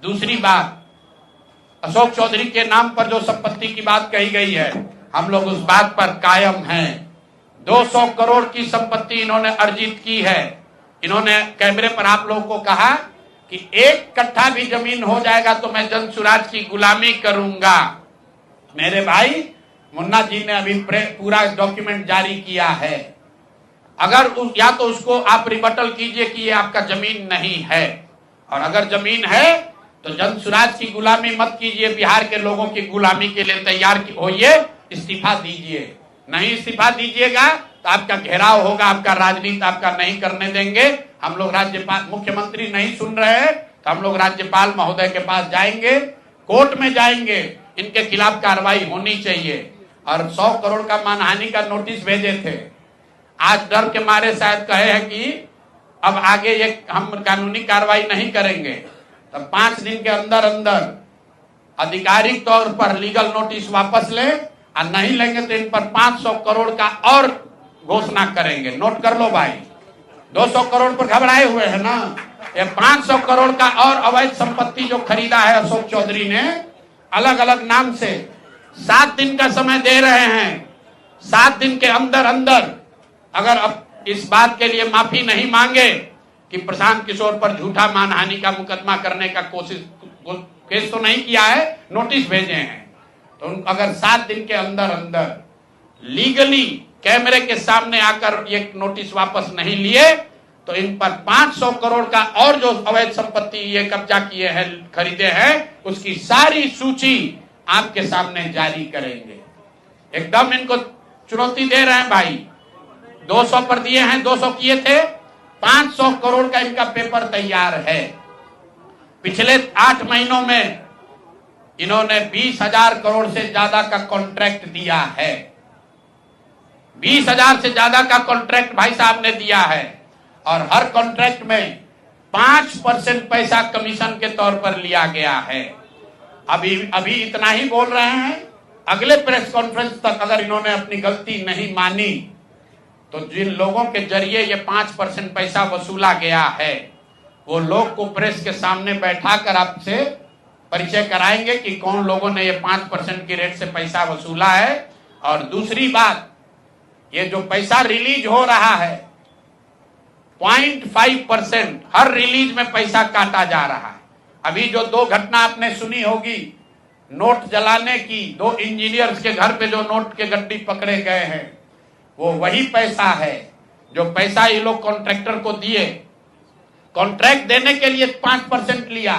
दूसरी बात, अशोक चौधरी के नाम पर जो संपत्ति की बात कही गई है, हम लोग उस बात पर कायम हैं। 200 करोड़ की संपत्ति इन्होंने अर्जित की है। इन्होंने कैमरे पर आप लोगों को कहा कि 1 कट्ठा भी जमीन हो जाएगा तो मैं जन सुराज की गुलामी करूंगा। मेरे भाई मुन्ना जी ने अभी पूरा डॉक्यूमेंट जारी किया है। अगर या तो उसको आप रिबटल कीजिए कि ये आपका जमीन नहीं है, और अगर जमीन है तो जन सुराज की गुलामी मत कीजिए, बिहार के लोगों की गुलामी के लिए तैयार होइए, इस्तीफा दीजिए। नहीं इस्तीफा दीजिएगा तो आपका घेराव होगा, आपका राजनीति आपका नहीं करने देंगे। हम लोग राज्यपाल, मुख्यमंत्री नहीं सुन रहे हैं तो हम लोग राज्यपाल महोदय के पास जाएंगे, कोर्ट में जाएंगे, इनके खिलाफ कार्रवाई होनी चाहिए। और 100 करोड़ का मानहानि का नोटिस भेजे थे, आज डर के मारे शायद कहे हैं कि अब आगे ये हम कानूनी कार्रवाई नहीं करेंगे। तो 5 दिन के अंदर अंदर आधिकारिक तौर पर लीगल नोटिस वापस ले, और नहीं लेंगे तो इन पर 500 करोड़ का और घोषणा करेंगे। नोट कर लो भाई, 200 करोड़ पर घबराए हुए हैं ना, ये 500 करोड़ का और अवैध संपत्ति जो खरीदा है अशोक चौधरी ने अलग अलग नाम से, 7 दिन का समय दे रहे हैं। 7 दिन के अंदर अंदर अगर अब इस बात के लिए माफी नहीं मांगे कि प्रशांत किशोर पर झूठा मानहानि का मुकदमा करने का केस तो नहीं किया है, नोटिस भेजे हैं, तो अगर 7 दिन के अंदर अंदर लीगली कैमरे के सामने आकर ये नोटिस वापस नहीं लिए तो इन पर 500 करोड़ का और जो अवैध संपत्ति ये कब्जा किए हैं, खरीदे हैं, उसकी सारी सूची आपके सामने जारी करेंगे। एकदम इनको चुनौती दे रहे हैं भाई। 200 पर दिए हैं, 200 किए थे, 500 करोड़ का इनका पेपर तैयार है। पिछले 8 महीनों में इन्होंने 20,000 करोड़ से ज्यादा का कॉन्ट्रैक्ट दिया है। 20,000 से ज्यादा का कॉन्ट्रैक्ट भाई साहब ने दिया है, और हर कॉन्ट्रैक्ट में 5% पैसा कमीशन के तौर पर लिया गया है। अभी इतना ही बोल रहे हैं, अगले प्रेस कॉन्फ्रेंस तक अगर इन्होंने अपनी गलती नहीं मानी तो जिन लोगों के जरिए ये 5% पैसा वसूला गया है, वो लोग को प्रेस के सामने बैठाकर आपसे परिचय कराएंगे कि कौन लोगों ने ये 5% की रेट से पैसा वसूला है। और दूसरी बात, ये जो पैसा रिलीज हो रहा है 0.5% हर रिलीज में पैसा काटा जा रहा है। अभी जो 2 घटना आपने सुनी होगी नोट जलाने की, 2 इंजीनियर्स के घर पे जो नोट के गड्डी पकड़े गए हैं, वो वही पैसा है जो पैसा ये लोग कॉन्ट्रैक्टर को दिए। कॉन्ट्रैक्ट देने के लिए 5% लिया,